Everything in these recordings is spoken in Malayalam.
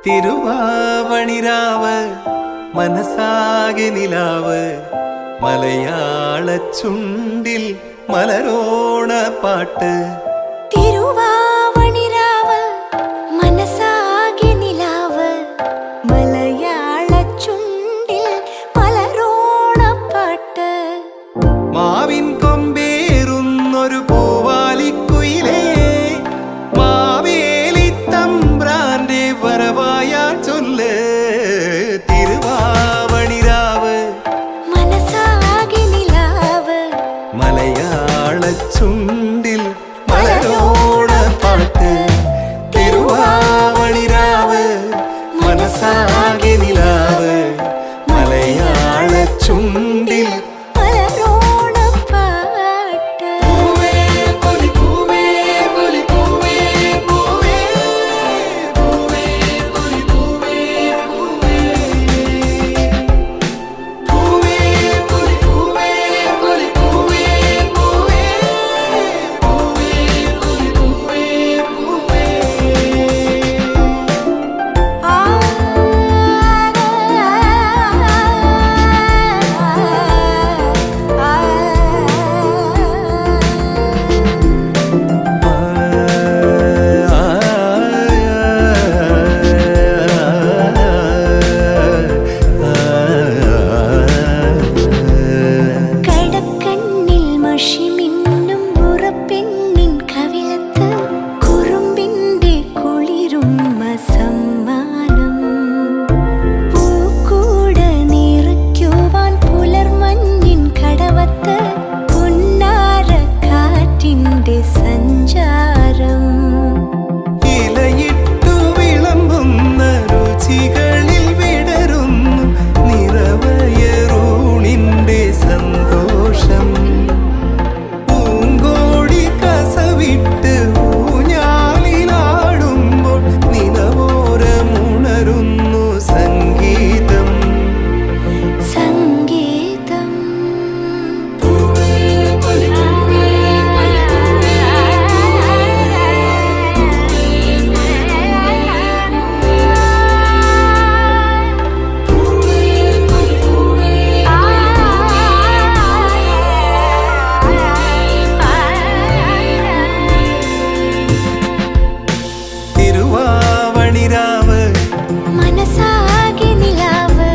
തിരുവാവണിരാവ് മനസാകെ നിലാവ് മലയാള ചുണ്ടിൽ മലരോണ പാട്ട്. തിരുവാവണിരാവ് മനസാകെ നിലാവ് മലയാള ചുണ്ടിൽ മലരോണ പാട്ട്. മാവിൻ കൊമ്പേറുന്നൊരു പൂവാലിക്കുയിലേ മാവേലി തമ്പ്രാന്റെ വരവായാ ചൊല്ല്. തിരുവാവണിരാവ് മനസാകെ നിലാവ് മലയാള ചുണ്ടിൽ മലരോണ പാട്ട്. തിരുവാവണിരാവ് മനസാകെ നിലാവ് മലയാള ചുണ്ടിൽ മലരോണ പാട്ട്. പൂവേ പൊലി പൂവേ പൊലി പൂവേ പൂവേ പൂവേ പൊലി പൂവേ പൂവേ പൂവേ പൊലി പൂവേ പൊലി പൂവേ പൂവേ പൂവേ പൊലി പൂവേ പൂവേ. ആ കടക്കണ്ണിൽ മഷി മിന്നും മുറപ്പെണ്ണിൻ കവിളത്ത് കുറുമ്പിന്റെ കുളിരുമ്മ സമ്മാനം. പൂക്കൂട നിറയ്ക്കുവാൻ പുലർമഞ്ഞിൻ കടവത്ത് പുന്നാര കാറ്റിന്റെ സഞ്ചാരം. ഇലയിട്ടു വിളമ്പുന്ന രുചികളിൽ വിടരുന്നു നിറവയറൂണിന്റെ സന്തോഷം. പൂങ്കോടി കസവിട്ട് ഊഞ്ഞാലിലാടുമ്പോൾ നിലവോരമുണരുന്നു സംഗീതം. സംഗീതം. തിരുവാവണിരാവ് മനസാകെ നിലാവ്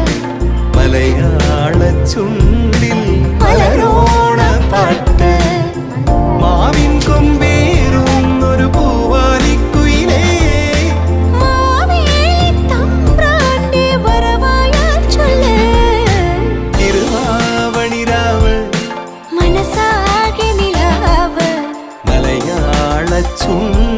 മലയാള ചുണ്ടിൽ മലരോണ പാട്ട്. മാവിൻ കൊമ്പേറുന്നൊരു പൂവാലിക്കുയിലേ മാവേലി തമ്പ്രാന്റെ വരവായാൽ ചൊല്ല്. തിരുവാവണിരാവ് മനസാകെ നിലാവ് മലയാള ചുണ്ടിൽ